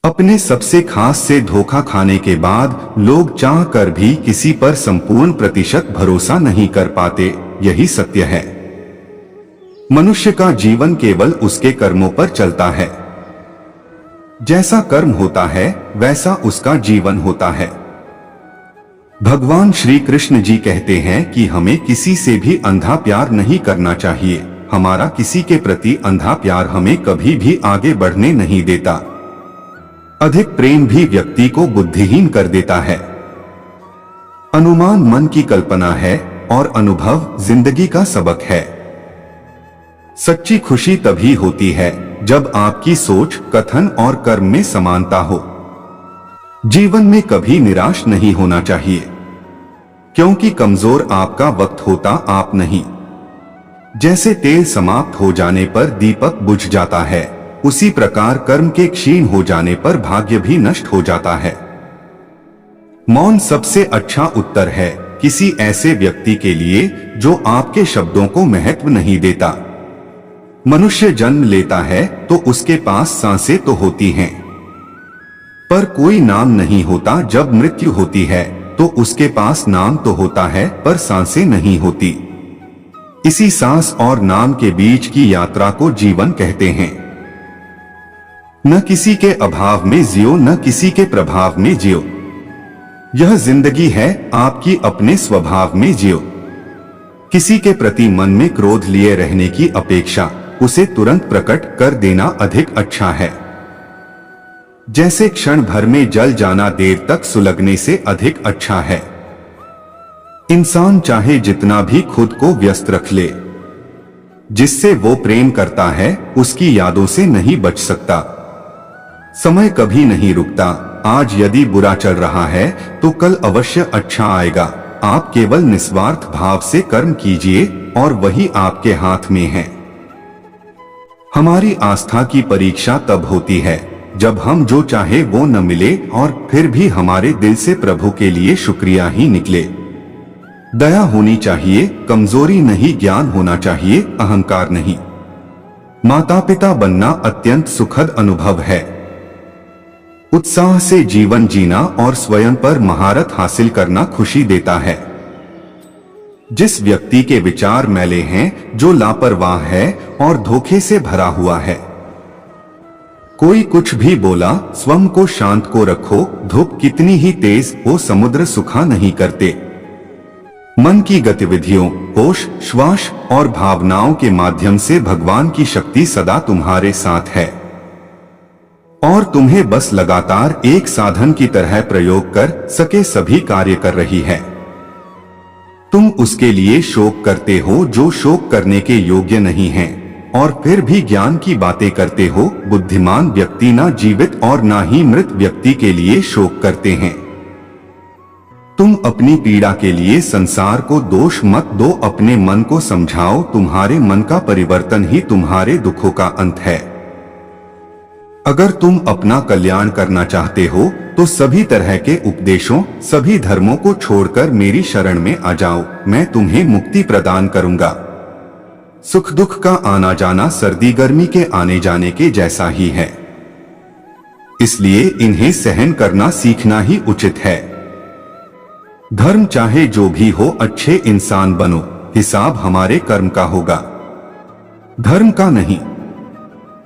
अपने सबसे खास से धोखा खाने के बाद लोग चाह कर भी किसी पर संपूर्ण प्रतिशत भरोसा नहीं कर पाते। यही सत्य है। मनुष्य का जीवन केवल उसके कर्मों पर चलता है। जैसा कर्म होता है वैसा उसका जीवन होता है। भगवान श्री कृष्ण जी कहते हैं कि हमें किसी से भी अंधा प्यार नहीं करना चाहिए। हमारा किसी के प्रति अंधा प्यार हमें कभी भी आगे बढ़ने नहीं देता। अधिक प्रेम भी व्यक्ति को बुद्धिहीन कर देता है। अनुमान मन की कल्पना है और अनुभव जिंदगी का सबक है। सच्ची खुशी तभी होती है जब आपकी सोच, कथन और कर्म में समानता हो। जीवन में कभी निराश नहीं होना चाहिए, क्योंकि कमजोर आपका वक्त होता आप नहीं। जैसे तेल समाप्त हो जाने पर दीपक बुझ जाता है, उसी प्रकार कर्म के क्षीण हो जाने पर भाग्य भी नष्ट हो जाता है। मौन सबसे अच्छा उत्तर है किसी ऐसे व्यक्ति के लिए जो आपके शब्दों को महत्व नहीं देता। मनुष्य जन्म लेता है तो उसके पास सांसें तो होती हैं, पर कोई नाम नहीं होता। जब मृत्यु होती है तो उसके पास नाम तो होता है पर सांसें नहीं होती। इसी सांस और नाम के बीच की यात्रा को जीवन कहते हैं। न किसी के अभाव में जियो, न किसी के प्रभाव में जियो। यह जिंदगी है आपकी, अपने स्वभाव में जियो। किसी के प्रति मन में क्रोध लिए रहने की अपेक्षा उसे तुरंत प्रकट कर देना अधिक अच्छा है। जैसे क्षण भर में जल जाना देर तक सुलगने से अधिक अच्छा है। इंसान चाहे जितना भी खुद को व्यस्त रख ले, जिससे वो प्रेम करता है उसकी यादों से नहीं बच सकता। समय कभी नहीं रुकता। आज यदि बुरा चल रहा है तो कल अवश्य अच्छा आएगा। आप केवल निस्वार्थ भाव से कर्म कीजिए और वही आपके हाथ में है। हमारी आस्था की परीक्षा तब होती है जब हम जो चाहे वो न मिले और फिर भी हमारे दिल से प्रभु के लिए शुक्रिया ही निकले। दया होनी चाहिए, कमजोरी नहीं। ज्ञान होना चाहिए, अहंकार नहीं। माता पिता बनना अत्यंत सुखद अनुभव है। उत्साह से जीवन जीना और स्वयं पर महारत हासिल करना खुशी देता है। जिस व्यक्ति के विचार मैले हैं, जो लापरवाह है और धोखे से भरा हुआ है, कोई कुछ भी बोला, स्वयं को शांत को रखो। धूप कितनी ही तेज हो, समुद्र सुखा नहीं करते। मन की गतिविधियों, होश, श्वास और भावनाओं के माध्यम से भगवान की शक्ति सदा तुम्हारे साथ है और तुम्हें बस लगातार एक साधन की तरह प्रयोग कर सके सभी कार्य कर रही है। तुम उसके लिए शोक करते हो जो शोक करने के योग्य नहीं है और फिर भी ज्ञान की बातें करते हो। बुद्धिमान व्यक्ति ना जीवित और ना ही मृत व्यक्ति के लिए शोक करते हैं। तुम अपनी पीड़ा के लिए संसार को दोष मत दो, अपने मन को समझाओ। तुम्हारे मन का परिवर्तन ही तुम्हारे दुखों का अंत है। अगर तुम अपना कल्याण करना चाहते हो तो सभी तरह के उपदेशों, सभी धर्मों को छोड़कर मेरी शरण में आ जाओ। मैं तुम्हें मुक्ति प्रदान करूंगा। सुख दुख का आना जाना सर्दी गर्मी के आने जाने के जैसा ही है, इसलिए इन्हें सहन करना सीखना ही उचित है। धर्म चाहे जो भी हो, अच्छे इंसान बनो। हिसाब हमारे कर्म का होगा, धर्म का नहीं।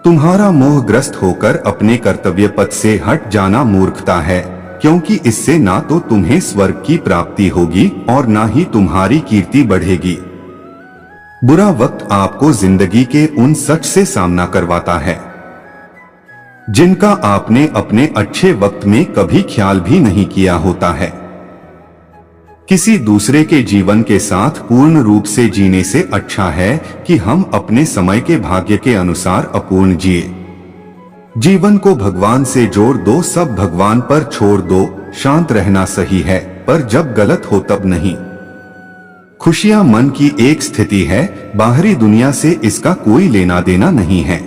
तुम्हारा मोहग्रस्त होकर अपने कर्तव्य पथ से हट जाना मूर्खता है, क्योंकि इससे ना तो तुम्हें स्वर्ग की प्राप्ति होगी और ना ही तुम्हारी कीर्ति बढ़ेगी। बुरा वक्त आपको जिंदगी के उन सच से सामना करवाता है जिनका आपने अपने अच्छे वक्त में कभी ख्याल भी नहीं किया होता है। किसी दूसरे के जीवन के साथ पूर्ण रूप से जीने से अच्छा है कि हम अपने समय के भाग्य के अनुसार अपूर्ण जिए। जीवन को भगवान से जोड़ दो, सब भगवान पर छोड़ दो। शांत रहना सही है, पर जब गलत हो तब नहीं। खुशियां मन की एक स्थिति है, बाहरी दुनिया से इसका कोई लेना देना नहीं है।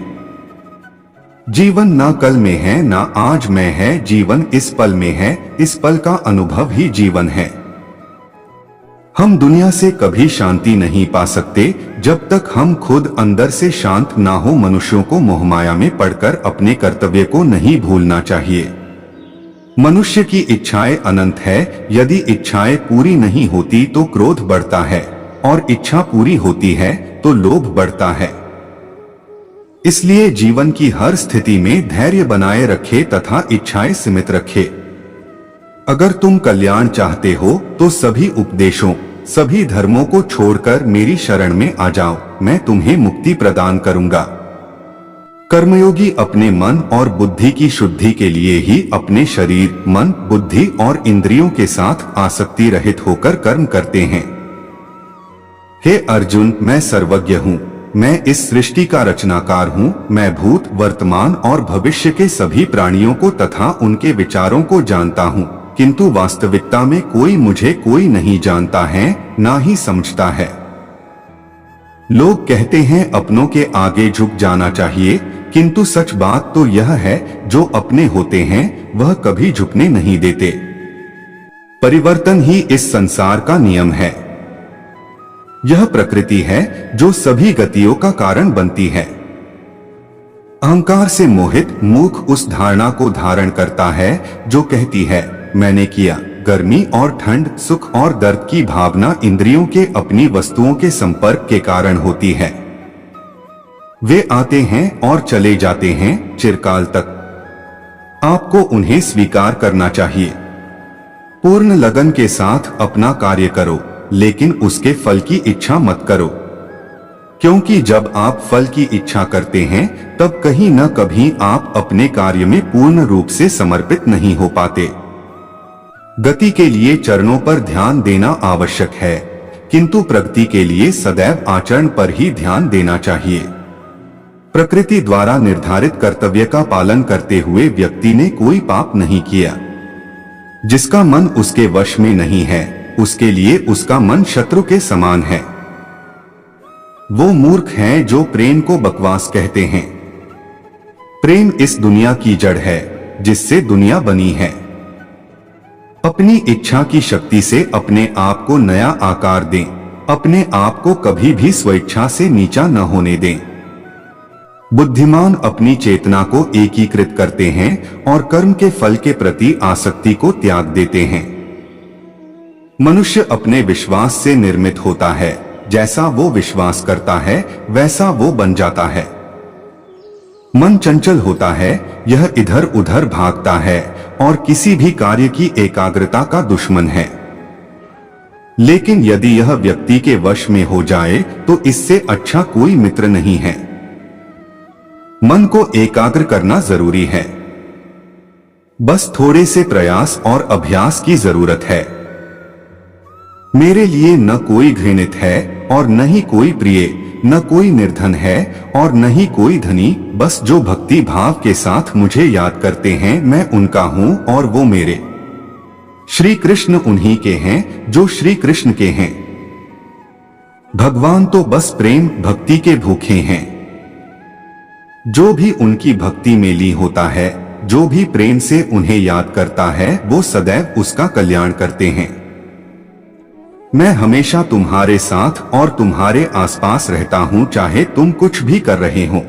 जीवन ना कल में है ना आज में है, जीवन इस पल में है। इस पल का अनुभव ही जीवन है। हम दुनिया से कभी शांति नहीं पा सकते जब तक हम खुद अंदर से शांत ना हो। मनुष्यों को मोहमाया में पड़कर अपने कर्तव्य को नहीं भूलना चाहिए। मनुष्य की इच्छाएं अनंत है। यदि इच्छाएं पूरी नहीं होती तो क्रोध बढ़ता है, और इच्छा पूरी होती है तो लोभ बढ़ता है। इसलिए जीवन की हर स्थिति में धैर्य बनाए रखे तथा इच्छाएं सीमित रखे। अगर तुम कल्याण चाहते हो तो सभी उपदेशों, सभी धर्मों को छोड़कर मेरी शरण में आ जाओ, मैं तुम्हें मुक्ति प्रदान करूंगा। कर्मयोगी अपने मन और बुद्धि की शुद्धि के लिए ही अपने शरीर, मन, बुद्धि और इंद्रियों के साथ आसक्ति रहित होकर कर्म करते हैं। हे अर्जुन, मैं सर्वज्ञ हूँ, मैं इस सृष्टि का रचनाकार हूँ। मैं भूत, वर्तमान और भविष्य के सभी प्राणियों को तथा उनके विचारों को जानता हूँ, किंतु वास्तविकता में मुझे कोई नहीं जानता है, ना ही समझता है। लोग कहते हैं अपनों के आगे झुक जाना चाहिए, किंतु सच बात तो यह है, जो अपने होते हैं वह कभी झुकने नहीं देते। परिवर्तन ही इस संसार का नियम है। यह प्रकृति है जो सभी गतियों का कारण बनती है। अहंकार से मोहित मूर्ख उस धारणा को धारण करता है जो कहती है मैंने किया। गर्मी और ठंड, सुख और दर्द की भावना इंद्रियों के अपनी वस्तुओं के संपर्क के कारण होती है। वे आते हैं और चले जाते हैं चिरकाल तक। आपको उन्हें स्वीकार करना चाहिए। पूर्ण लगन के साथ अपना कार्य करो, लेकिन उसके फल की इच्छा मत करो, क्योंकि जब आप फल की इच्छा करते हैं तब कहीं न कभी आप अपने कार्य में पूर्ण रूप से समर्पित नहीं हो पाते। गति के लिए चरणों पर ध्यान देना आवश्यक है, किंतु प्रगति के लिए सदैव आचरण पर ही ध्यान देना चाहिए। प्रकृति द्वारा निर्धारित कर्तव्य का पालन करते हुए व्यक्ति ने कोई पाप नहीं किया। जिसका मन उसके वश में नहीं है, उसके लिए उसका मन शत्रु के समान है। वो मूर्ख हैं जो प्रेम को बकवास कहते हैं। प्रेम इस दुनिया की जड़ है जिससे दुनिया बनी है। अपनी इच्छा की शक्ति से अपने आप को नया आकार दें। अपने आप को कभी भी स्वेच्छा से नीचा न होने दें। बुद्धिमान अपनी चेतना को एकीकृत करते हैं और कर्म के फल के प्रति आसक्ति को त्याग देते हैं। मनुष्य अपने विश्वास से निर्मित होता है। जैसा वो विश्वास करता है वैसा वो बन जाता है। मन चंचल होता है, यह इधर उधर भागता है और किसी भी कार्य की एकाग्रता का दुश्मन है। लेकिन यदि यह व्यक्ति के वश में हो जाए तो इससे अच्छा कोई मित्र नहीं है। मन को एकाग्र करना जरूरी है। बस थोड़े से प्रयास और अभ्यास की जरूरत है। मेरे लिए न कोई घृणित है और न ही कोई प्रिय, न कोई निर्धन है और न ही कोई धनी। बस जो भक्ति भाव के साथ मुझे याद करते हैं मैं उनका हूँ और वो मेरे। श्री कृष्ण उन्हीं के हैं जो श्री कृष्ण के हैं। भगवान तो बस प्रेम भक्ति के भूखे हैं। जो भी उनकी भक्ति में लीन होता है, जो भी प्रेम से उन्हें याद करता है, वो सदैव उसका कल्याण करते हैं। मैं हमेशा तुम्हारे साथ और तुम्हारे आसपास रहता हूं, चाहे तुम कुछ भी कर रहे हो।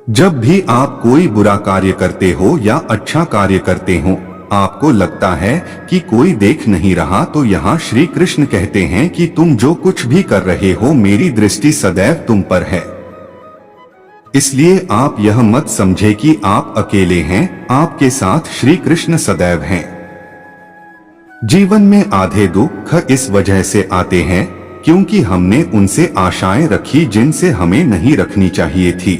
जब भी आप कोई बुरा कार्य करते हो या अच्छा कार्य करते हो, आपको लगता है कि कोई देख नहीं रहा, तो यहाँ श्री कृष्ण कहते हैं कि तुम जो कुछ भी कर रहे हो मेरी दृष्टि सदैव तुम पर है। इसलिए आप यह मत समझे कि आप अकेले हैं, आपके साथ श्री कृष्ण सदैव हैं। जीवन में आधे दुख इस वजह से आते हैं क्योंकि हमने उनसे आशाएं रखी जिनसे हमें नहीं रखनी चाहिए थी।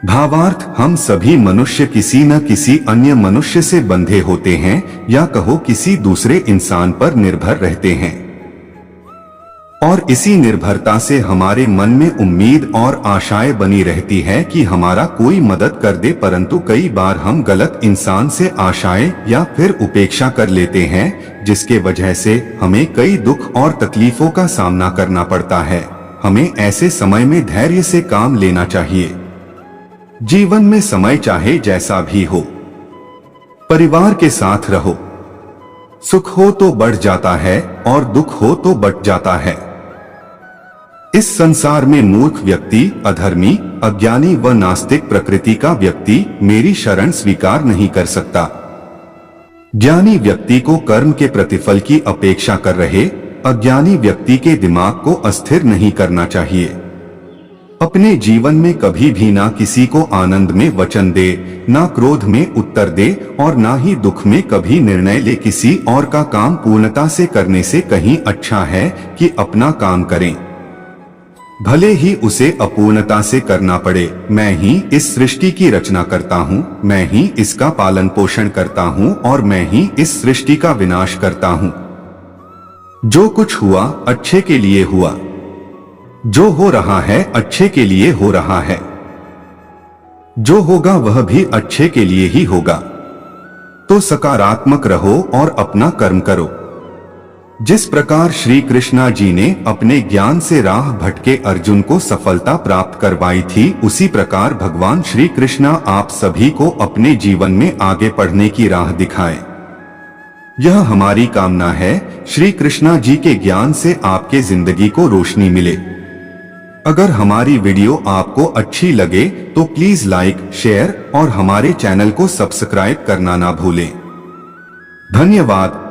भावार्थ, हम सभी मनुष्य किसी न किसी अन्य मनुष्य से बंधे होते हैं या कहो किसी दूसरे इंसान पर निर्भर रहते हैं, और इसी निर्भरता से हमारे मन में उम्मीद और आशाएं बनी रहती है कि हमारा कोई मदद कर दे। परंतु कई बार हम गलत इंसान से आशाएं या फिर उपेक्षा कर लेते हैं, जिसके वजह से हमें कई दुख और तकलीफों का सामना करना पड़ता है। हमें ऐसे समय में धैर्य से काम लेना चाहिए। जीवन में समय चाहे जैसा भी हो, परिवार के साथ रहो, सुख हो तो बढ़ जाता है और दुख हो तो बट जाता है। इस संसार में मूर्ख व्यक्ति, अधर्मी, अज्ञानी व नास्तिक प्रकृति का व्यक्ति मेरी शरण स्वीकार नहीं कर सकता। ज्ञानी व्यक्ति को कर्म के प्रतिफल की अपेक्षा कर रहे अज्ञानी व्यक्ति के दिमाग को अस्थिर नहीं करना चाहिए। अपने जीवन में कभी भी ना किसी को आनंद में वचन दे, ना क्रोध में उत्तर दे और ना ही दुख में कभी निर्णय ले। किसी और का काम पूर्णता से करने से कहीं अच्छा है कि अपना काम करें, भले ही उसे अपूर्णता से करना पड़े। मैं ही इस सृष्टि की रचना करता हूँ, मैं ही इसका पालन पोषण करता हूँ और मैं ही इस सृष्टि का विनाश करता हूँ। जो कुछ हुआ अच्छे के लिए हुआ, जो हो रहा है अच्छे के लिए हो रहा है, जो होगा वह भी अच्छे के लिए ही होगा। तो सकारात्मक रहो और अपना कर्म करो। जिस प्रकार श्री कृष्णा जी ने अपने ज्ञान से राह भटके अर्जुन को सफलता प्राप्त करवाई थी, उसी प्रकार भगवान श्री कृष्णा आप सभी को अपने जीवन में आगे बढ़ने की राह दिखाएं। यह हमारी कामना है। श्री कृष्णा जी के ज्ञान से आपके जिंदगी को रोशनी मिले। अगर हमारी वीडियो आपको अच्छी लगे तो प्लीज लाइक, शेयर और हमारे चैनल को सब्सक्राइब करना ना भूलें। धन्यवाद।